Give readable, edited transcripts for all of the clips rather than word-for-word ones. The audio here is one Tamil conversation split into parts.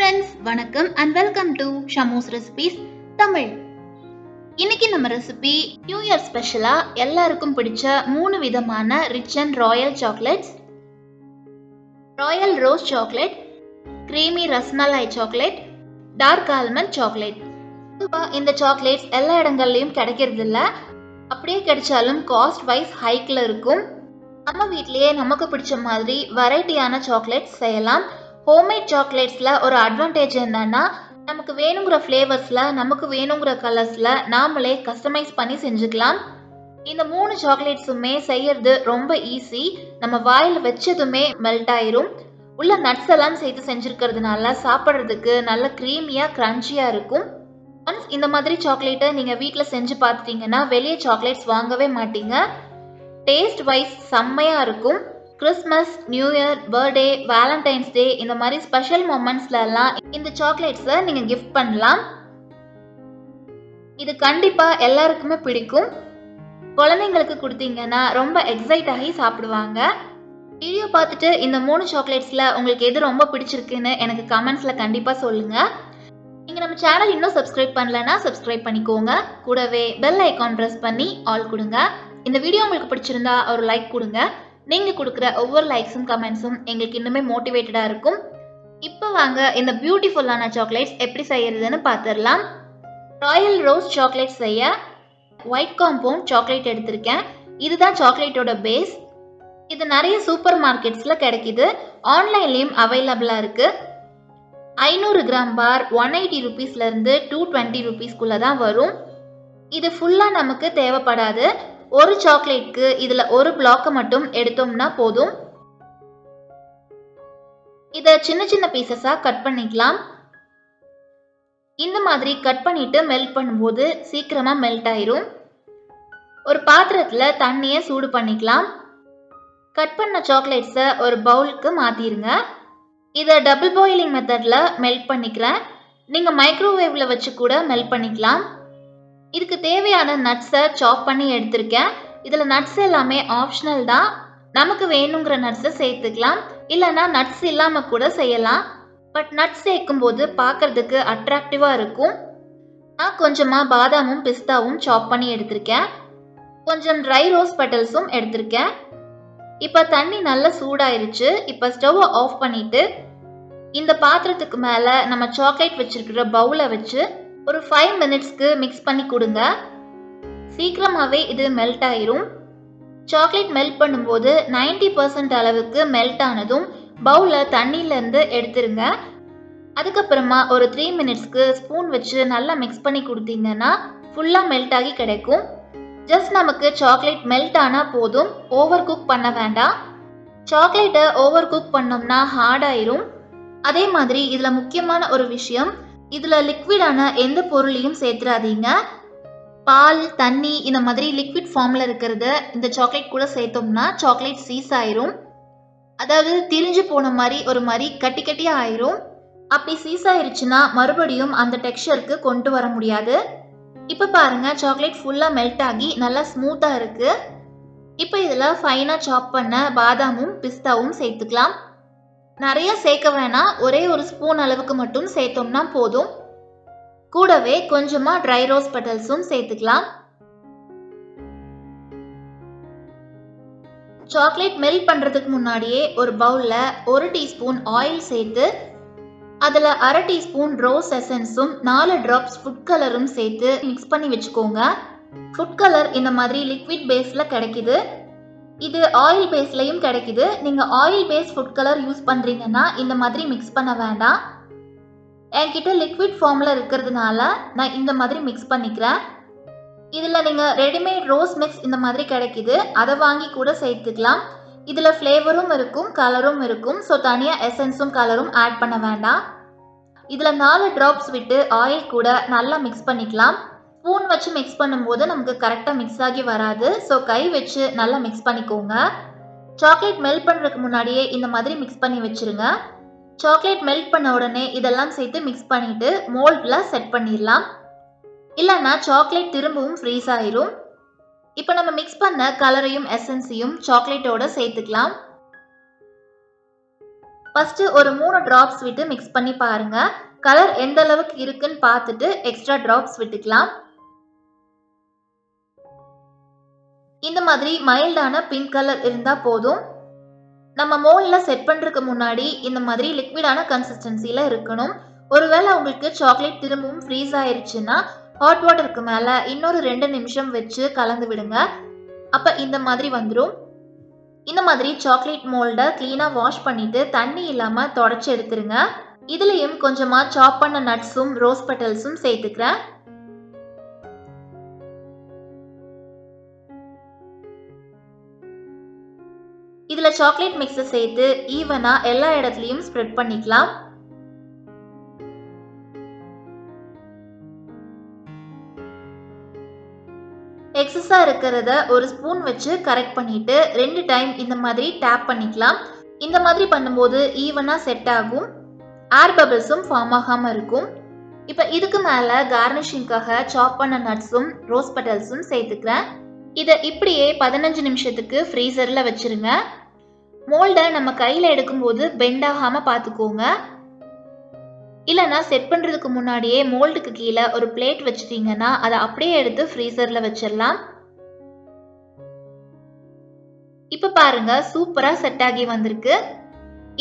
ஃப்ரெண்ட்ஸ், வணக்கம் and welcome to Shamu's recipes Tamil. இன்னைக்கு நம்ம ரெசிபி நியூ இயர் ஸ்பெஷலா எல்லாருக்கும் பிடிச்ச 3 விதமான rich and royal chocolates. Royal rose chocolate, creamy rasmalai chocolate, dark almond chocolate. இந்த சாக்லேட்ஸ் எல்லா இடங்கள்லயும் கிடைக்கிறது இல்ல. அப்படியே கிடைச்சாலும் காஸ்ட் வைஸ் ஹைக்ல இருக்கும். நம்ம வீட்லயே நமக்கு பிடிச்ச மாதிரி வெரைட்டியான சாக்லேட்ஸ் செய்யலாம். ஹோம்மேட் சாக்லேட்ஸ்ல ஒரு அட்வான்டேஜ் என்னன்னா, நமக்கு வேணுங்கிற ஃப்ளேவர்ஸ்ல நமக்கு வேணுங்கிற கலர்ஸ்ல நாமளே கஸ்டமைஸ் பண்ணி செஞ்சுக்கலாம். இந்த 3 சாக்லேட்ஸுமே செய்யறது ரொம்ப ஈஸி. நம்ம வாயில வச்சதுமே மெல்ட் ஆயிரும். உள்ள நட்ஸ் எல்லாம் சேர்த்து செஞ்சிருக்கிறதுனால சாப்பிட்றதுக்கு நல்ல கிரீமியா கிரன்ச்சியா இருக்கும். ஒன்ஸ் இந்த மாதிரி சாக்லேட்டை நீங்க வீட்ல செஞ்சு பார்த்துட்டீங்கன்னா வெளியே சாக்லேட்ஸ் வாங்கவே மாட்டீங்க. டேஸ்ட் வைஸ் செம்மையா இருக்கும். Christmas, new year, birthday, Valentine's day இந்த மாதிரி ஸ்பெஷல் மொமெண்ட்ஸ்ல எல்லாம் இந்த சாக்லேட்ஸை நீங்க கிஃப்ட் பண்ணலாம். இது கண்டிப்பா எல்லாருக்குமே பிடிக்கும். குழந்தைங்களுக்கு கொடுத்தீங்கன்னா ரொம்ப எக்ஸைட் ஆகி சாப்பிடுவாங்க. வீடியோ பார்த்துட்டு இந்த 3 சாக்லேட்ஸ்ல உங்களுக்கு எது ரொம்ப பிடிச்சிருக்குன்னு எனக்கு கமெண்ட்ஸ்ல கண்டிப்பா சொல்லுங்க. நீங்க நம்ம சேனல் இன்னும் சப்ஸ்கிரைப் பண்ணலன்னா சப்ஸ்கிரைப் பண்ணிக்கோங்க. கூடவே பெல் ஐகான் பிரஸ் பண்ணி ஆல் கொடுங்க. இந்த வீடியோ உங்களுக்கு பிடிச்சிருந்தா ஒரு லைக் கொடுங்க. நீங்க கொடுக்குற ஒவ்வொரு லைக்ஸும் கமெண்ட்ஸும் எங்களுக்கு இன்னுமே மோட்டிவேட்டடா இருக்கும். இப்போ வாங்க இந்த பியூட்டிஃபுல்லான சாக்லேட்ஸ் எப்படி செய்யறதுன்னு பார்த்துடலாம். ராயல் ரோஸ் சாக்லேட் செய்ய ஒயிட் காம்பவுண்ட் சாக்லேட் எடுத்திருக்கேன். இதுதான் சாக்லேட்டோட பேஸ். இது நிறைய சூப்பர் மார்க்கெட்ஸ்ல கிடைக்குது. ஆன்லைன்லயும் அவைலபிளா இருக்கு. 500 கிராம் பார் 180 ருபீஸ்ல இருந்து 220 ருபீஸ்க்குள்ள தான் வரும். இது ஃபுல்லா நமக்கு தேவைப்படாது. ஒரு சாக்லேட்க்கு இதுல ஒரு பிளாக் மட்டும் எடுத்தோம்னா போதும். இத சின்ன சின்ன பீசஸா கட் பண்ணிக்கலாம். இந்த மாதிரி கட் பண்ணிட்டு மெல்ட் பண்ணும்போது சீக்கிரமா மெல்ட் ஆயிரும். ஒரு பாத்திரத்துல தண்ணியை சூடு பண்ணிக்கலாம். கட் பண்ண சாக்லேட்ஸை ஒரு பவுலுக்கு மாத்திருங்க. இதை டபுள் பாயிலிங் மெத்தட்ல மெல்ட் பண்ணிக்கிறேன். நீங்க மைக்ரோவேவ்ல வச்சு கூட மெல்ட் பண்ணிக்கலாம். இதுக்கு தேவையான நட்ஸை சாப் பண்ணி எடுத்திருக்கேன். இதுல நட்ஸ் எல்லாமே ஆப்ஷனல் தான். நமக்கு வேணுங்கிற நட்ஸை சேர்த்துக்கலாம். இல்லைன்னா நட்ஸ் இல்லாம கூட செய்யலாம். பட் நட்ஸ் சேர்க்கும் போது பார்க்கறதுக்கு அட்ராக்டிவா இருக்கும். நான் கொஞ்சமா பாதாமும் பிஸ்தாவும் சாப் பண்ணி எடுத்திருக்கேன். கொஞ்சம் ட்ரை ரோஸ் பெட்டல்ஸும் எடுத்திருக்கேன். இப்ப தண்ணி நல்லா சூடாயிருச்சு. இப்ப ஸ்டவ் ஆஃப் பண்ணிட்டு இந்த பாத்திரத்துக்கு மேல நம்ம சாக்லேட் வச்சிருக்கிற பவுலை வச்சு ஒரு 5 மினிட்ஸ்க்கு மிக்ஸ் பண்ணி கொடுங்க. சீக்கிரமாவே இது மெல்ட் ஆயிரும். சாக்லேட் மெல்ட் பண்ணும்போது 90% அளவுக்கு மெல்ட் ஆனதும் பவுல தண்ணியில இருந்து எடுத்துருங்க. அதுக்கப்புறமா ஒரு 3 மினிட்ஸ்க்கு ஸ்பூன் வச்சு நல்லா மிக்ஸ் பண்ணி கொடுத்தீங்கன்னா ஃபுல்லா மெல்ட் ஆகி கிடைக்கும். ஜஸ்ட் நமக்கு சாக்லேட் மெல்ட் ஆனா போதும். ஓவர் குக் பண்ண வேண்டாம். சாக்லேட்டை ஓவர் குக் பண்ணோம்னா ஹார்ட் ஆயிரும். அதே மாதிரி இதுல முக்கியமான ஒரு விஷயம், இதுல லிக்விடான எந்த பொருளையும் சேர்த்துறாதீங்க. பால், தண்ணி இந்த மாதிரி லிக்விட் ஃபார்ம்ல இருக்கிறத இந்த சாக்லேட் கூட சேர்த்தோம்னா சாக்லேட் சீஸ் ஆயிரும். அதாவது திரிஞ்சு போன மாதிரி ஒரு மாதிரி கட்டி கட்டியா ஆயிரும். அப்படி சீஸ் ஆயிருச்சுன்னா மறுபடியும் அந்த டெக்ஸ்சருக்கு கொண்டு வர முடியாது. இப்ப பாருங்க, சாக்லேட் ஃபுல்லா மெல்ட் ஆகி நல்லா ஸ்மூத்தா இருக்கு. இப்ப இதுல ஃபைனா சாப் பண்ண பாதாமும் பிஸ்தாவும் சேர்த்துக்கலாம். நிறைய சேர்க்க வேணாம். ஒரே ஒரு ஸ்பூன் அளவுக்கு மட்டும் சேர்த்தோம்னா போதும். கூடவே கொஞ்சமா ட்ரை ரோஸ் பெட்டல்ஸும் சேர்த்துக்கலாம். சாக்லேட் மெல்ட் பண்றதுக்கு முன்னாடியே ஒரு பவுல்ல 1 டீஸ்பூன் ஆயில் சேர்த்து அதுல 1/2 டீஸ்பூன் ரோஸ் எசன்ஸும் 4 டிராப்ஸ் ஃபுட் கலரும் சேர்த்து மிக்ஸ் பண்ணி வச்சுக்கோங்க. ஃபுட் கலர் இந்த மாதிரி லிக்விட் பேஸ்ல கிடைக்குது. இது ஆயில் பேஸ்லயும் கிடைக்குது. நீங்க oil base food colour use பண்றீங்கன்னா இந்த மாதிரி மிக்ஸ் பண்ண வேண்டாம். என்கிட்ட லிக்விட் ஃபார்ம்ல இருக்கிறதுனால நான் இந்த மாதிரி மிக்ஸ் பண்ணிக்கிறேன். இதுல நீங்க ரெடிமேட் ரோஸ் மிக்ஸ் இந்த மாதிரி கிடைக்குது. அதை வாங்கி கூட சேர்த்துக்கலாம். இதுல ஃப்ளேவரும் இருக்கும், கலரும் இருக்கும். ஸோ தனியா எசன்ஸும் கலரும் ஆட் பண்ண வேண்டாம். இதுல 4 டிராப்ஸ் விட்டு ஆயில் கூட நல்லா மிக்ஸ் பண்ணிக்கலாம். ஸ்பூன் வச்சு மிக்ஸ் பண்ணும்போது நமக்கு கரெக்டா மிக்ஸ் ஆகி வராது. ஸோ கை வச்சு நல்லா மிக்ஸ் பண்ணிக்கோங்க. சாக்லேட் மெல்ட் பண்றதுக்கு முன்னாடியே இந்த மாதிரி மிக்ஸ் பண்ணி வச்சிருங்க. சாக்லேட் மெல்ட் பண்ண உடனே இதெல்லாம் சேர்த்து மிக்ஸ் பண்ணிட்டு மோல்ட்ல செட் பண்ணிடலாம். இல்லைன்னா சாக்லேட் திரும்பவும் ஃப்ரீஸ் ஆயிரும். இப்போ நம்ம மிக்ஸ் பண்ண கலரையும் எசன்ஸையும் சாக்லேட்டோட சேர்த்துக்கலாம். ஃபர்ஸ்ட் ஒரு 3 டிராப்ஸ் விட்டு மிக்ஸ் பண்ணி பாருங்க. கலர் எந்த அளவுக்கு இருக்குன்னு பார்த்துட்டு எக்ஸ்ட்ரா டிராப்ஸ் விட்டுக்கலாம். இந்த மாதிரி மைல்டான பிங்க் கலர் இருந்தா போதும். நம்ம மோல்ட்ல செட் பண்றதுக்கு முன்னாடி இந்த மாதிரி லிக்விடான கன்சிஸ்டன்சில இருக்கணும். ஒருவேளை உங்களுக்கு சாக்லேட் திரும்பவும் ஃப்ரீஸ் ஆயிருச்சுன்னா ஹாட் வாட்டருக்கு மேல இன்னொரு 2 நிமிஷம் வச்சு கலந்து விடுங்க. அப்ப இந்த மாதிரி வந்துரும். இந்த மாதிரி சாக்லேட் மோல்ட கிளீனா வாஷ் பண்ணிட்டு தண்ணி இல்லாம தொடச்சு எடுத்துருங்க. இதுலயும் கொஞ்சமா சாப் பண்ண நட்ஸும் ரோஸ் பெட்டல்ஸும் சேர்த்துக்கிறேன். இதுல சாக்லேட் மிக்ஸை சேர்த்து ஈவனா எல்லா இடத்துலயும் ஸ்ப்ரெட் பண்ணிக்கலாம். எக்ஸஸா இருக்கிறத ஒரு ஸ்பூன் வச்சு கரெக்ட் பண்ணிட்டு 2 டைம் இந்த மாதிரி டேப் பண்ணிக்கலாம். இந்த மாதிரி பண்ணும்போது ஈவனா செட் ஆகும். ஏர் பபிள்ஸும் ஃபார்ம் ஆகாம இருக்கும். இப்ப இதுக்கு மேல கார்னிஷிங்காக சாப் பண்ண நட்ஸும் ரோஸ் பெட்டல்ஸும் சேர்த்துக்கிறேன். இதை இப்படியே 15 நிமிஷத்துக்கு ஃப்ரீசர்ல வச்சிருங்க. மோல்டை நம்ம கையில எடுக்கும்போது பெண்ட் ஆகாம பார்த்துக்கோங்க. இல்லைனா செட் பண்ணுறதுக்கு முன்னாடியே மோல்டுக்கு கீழே ஒரு பிளேட் வச்சுட்டீங்கன்னா அதை அப்படியே எடுத்து ஃப்ரீசரில் வச்சிடலாம். இப்போ பாருங்க சூப்பராக செட் ஆகி வந்திருக்கு.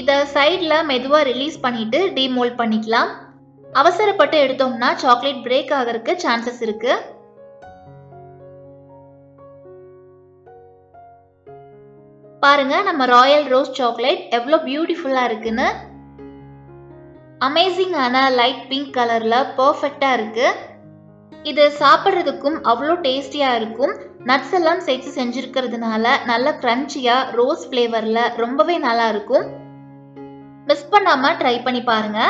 இதை சைடில் மெதுவாக ரிலீஸ் பண்ணிட்டு டீமோல்ட் பண்ணிக்கலாம். அவசரப்பட்டு எடுத்தோம்னா சாக்லேட் பிரேக் ஆகிறதுக்கு சான்சஸ் இருக்கு. பாருங்க நம்ம ராயல் ரோஸ் சாக்லேட் எவ்வளோ பியூட்டிஃபுல்லாக இருக்குன்னு. அமேசிங்கான லைட் பிங்க் கலர்ல பர்ஃபெக்டா இருக்கு. இது சாப்பிட்றதுக்கும் அவ்வளோ டேஸ்டியா இருக்கும். நட்ஸ் எல்லாம் சேர்த்து செஞ்சிருக்கிறதுனால நல்ல கிரன்ச்சியா ரோஸ் ஃப்ளேவர்ல ரொம்பவே நல்லா இருக்கும். மிஸ் பண்ணாம ட்ரை பண்ணி பாருங்க.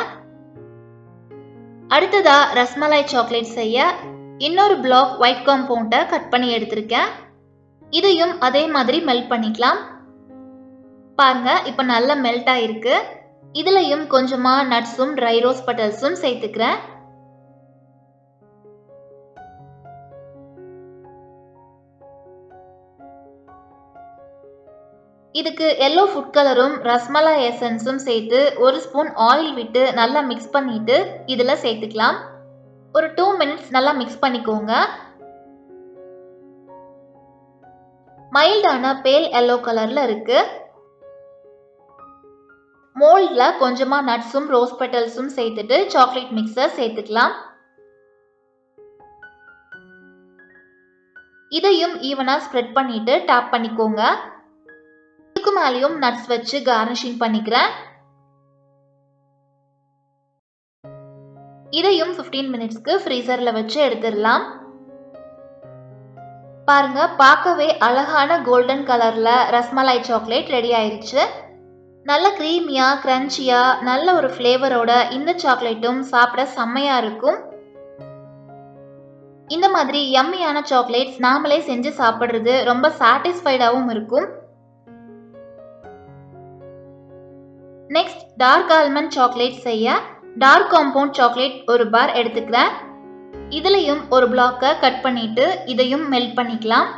அடுத்ததா ரஸ்மலாய் சாக்லேட் செய்ய இன்னொரு பிளாக் ஒயிட் காம்பவுண்டை கட் பண்ணி எடுத்திருக்கேன். இதையும் அதே மாதிரி மெல்ட் பண்ணிக்கலாம். பாருங்க இப்ப நல்லா மெல்ட் ஆயிருக்கு. இதுலயும் கொஞ்சமா நட்ஸும் ட்ரை ரோஸ் பெட்டல்ஸும் சேர்த்துக்கிறேன். இதுக்கு எல்லோ ஃபுட் கலரும் ரஸ்மலாய் எசன்ஸும் சேர்த்து ஒரு ஸ்பூன் ஆயில் விட்டு நல்லா மிக்ஸ் பண்ணிட்டு இதுல சேர்த்துக்கலாம். ஒரு 2 மினிட்ஸ் நல்லா மிக்ஸ் பண்ணிக்கோங்க. மைல்டான பேல் எல்லோ கலர்ல இருக்கு. மோல்ட்ல கொஞ்சமா நட்ஸும் ரோஸ் பெட்டல்ஸும் சேர்த்துட்டு சாக்லேட் மிக்ஸை சேர்த்துக்கலாம். இதையும் ஈவனா ஸ்ப்ரெட் பண்ணிட்டு டாப் பண்ணிக்கோங்க. இதுக்கு மேலேயும் நட்ஸ் வச்சு கார்னிஷிங் பண்ணிக்கிறேன். இதையும் 15 மினிட்ஸ்க்கு ஃப்ரீசர்ல வச்சு எடுத்துடலாம். பாருங்க பார்க்கவே அழகான கோல்டன் கலர்ல ரஸ்மலாய் சாக்லேட் ரெடி ஆயிருச்சு. நல்ல க்ரீமியா கிரன்ச்சியா நல்ல ஒரு ஃப்ளேவரோட இந்த சாக்லேட்டும் சாப்பிட செம்மையா இருக்கும். இந்த மாதிரி யம்மியான சாக்லேட்ஸ் நாமளே செஞ்சு சாப்பிடுறது ரொம்ப சாட்டிஸ்ஃபைடாவும் இருக்கும். நெக்ஸ்ட் டார்க் ஆல்மண்ட் சாக்லேட் செய்ய டார்க் காம்பவுண்ட் சாக்லேட் ஒரு பார் எடுத்துக்கிறேன். இதுலயும் ஒரு பிளாக்கை கட் பண்ணிட்டு இதையும் மெல்ட் பண்ணிக்கலாம்.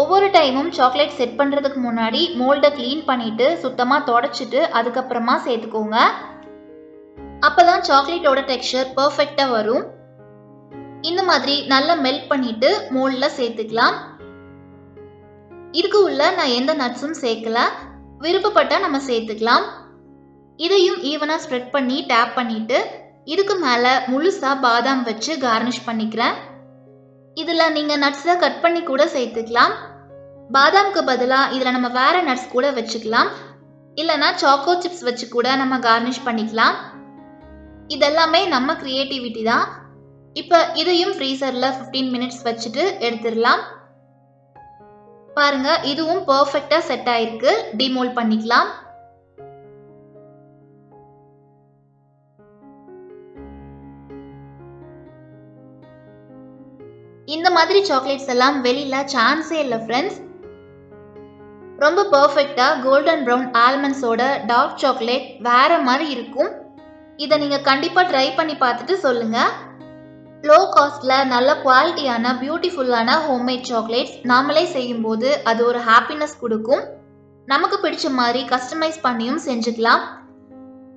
ஒவ்வொரு டைமும் சாக்லேட் செட் பண்றதுக்கு முன்னாடி மோல்டை கிளீன் பண்ணிட்டு சுத்தமா தொடச்சிட்டு அதுக்கப்புறமா சேர்த்துக்கோங்க. அப்பதான் சாக்லேட்டோட டெக்ஸ்சர் பர்ஃபெக்டா வரும். இந்த மாதிரி நல்லா மெல்ட் பண்ணிட்டு மோல்ட்ல சேர்த்துக்கலாம். இதுக்கு உள்ள நான் எந்த நட்ஸும் சேர்க்கல. விருப்பப்பட்டா நம்ம சேர்த்துக்கலாம். இதையும் ஈவனா ஸ்ப்ரெட் பண்ணி டேப் பண்ணிட்டு இதுக்கு மேல முழுசா பாதாம் வச்சு கார்னிஷ் பண்ணிக்கிறேன். இதுல நீங்க நட்ஸை கட் பண்ணி கூட சேர்த்துக்கலாம். பாதாம்க்கு பதிலா இதுல நம்ம வேற நட்ஸ் கூட வச்சுக்கலாம். இல்லைனா சாக்கோ சிப்ஸ் வச்சு கூட நம்ம கார்னிஷ் பண்ணிக்கலாம். இதெல்லாமே நம்ம கிரியேட்டிவிட்டி தான். இப்போ இதையும் ஃப்ரீசர்ல 15 மினிட்ஸ் வச்சுட்டு எடுத்துடலாம். பாருங்க இதுவும் பர்ஃபெக்டா செட் ஆயிருக்கு. டிமோல்ட் பண்ணிக்கலாம். இந்த மாதிரி சாக்லேட்ஸ் எல்லாம் வெளியில சான்ஸே இல்லை ஃப்ரெண்ட்ஸ். ரொம்ப பர்ஃபெக்டா கோல்டன் ப்ரௌன் ஆல்மண்ட்ஸோட டார்க் சாக்லேட் வேற மாதிரி இருக்கும். இதை நீங்க கண்டிப்பா ட்ரை பண்ணி பார்த்துட்டு சொல்லுங்க. லோ காஸ்ட்ல நல்ல குவாலிட்டியான பியூட்டிஃபுல்லான ஹோம்மேட் சாக்லேட்ஸ் நாமளே செய்யும்போது அது ஒரு ஹாப்பினஸ் கொடுக்கும். நமக்கு பிடிச்ச மாதிரி கஸ்டமைஸ் பண்ணியும் செஞ்சுக்கலாம்.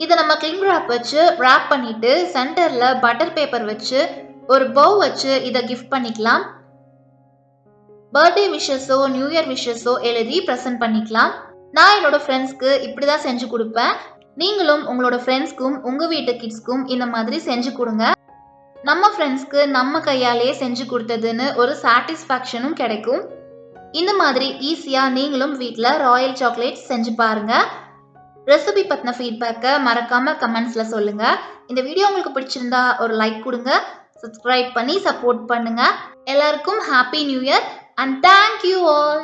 இதை நம்ம கிளிங் ராப் வச்சு ராப் பண்ணிட்டு சென்டர்ல பட்டர் பேப்பர் வச்சு ஒரு பவ் வச்சு இதை கிஃப்ட் பண்ணிக்கலாம். பர்த்டே விஷஸோ நியூ இயர் விஷஸோ எழுதி ப்ரெசென்ட் பண்ணிக்கலாம். நான் என்னோட ஃப்ரெண்ட்ஸ்க்கு இப்படிதான் செஞ்சு கொடுப்பேன். நீங்களும் உங்களோட ஃப்ரெண்ட்ஸ்க்கும் உங்க வீட்டு கிட்ஸ்க்கும் இந்த மாதிரி செஞ்சு கொடுங்க. நம்ம ஃப்ரெண்ட்ஸ்க்கு நம்ம கையாலேயே செஞ்சு கொடுத்ததுன்னு ஒரு சாட்டிஸ்ஃபேக்ஷனும் கிடைக்கும். இந்த மாதிரி ஈஸியா நீங்களும் வீட்டில் ராயல் சாக்லேட்ஸ் செஞ்சு பாருங்க. ரெசிபி பத்தின ஃபீட்பேக்கை மறக்காம கமெண்ட்ஸ்ல சொல்லுங்க. இந்த வீடியோ உங்களுக்கு பிடிச்சிருந்தா ஒரு லைக் கொடுங்க, சப்ஸ்கிரைப் பண்ணி சப்போர்ட் பண்ணுங்க. எல்லாருக்கும் happy new year and thank you all.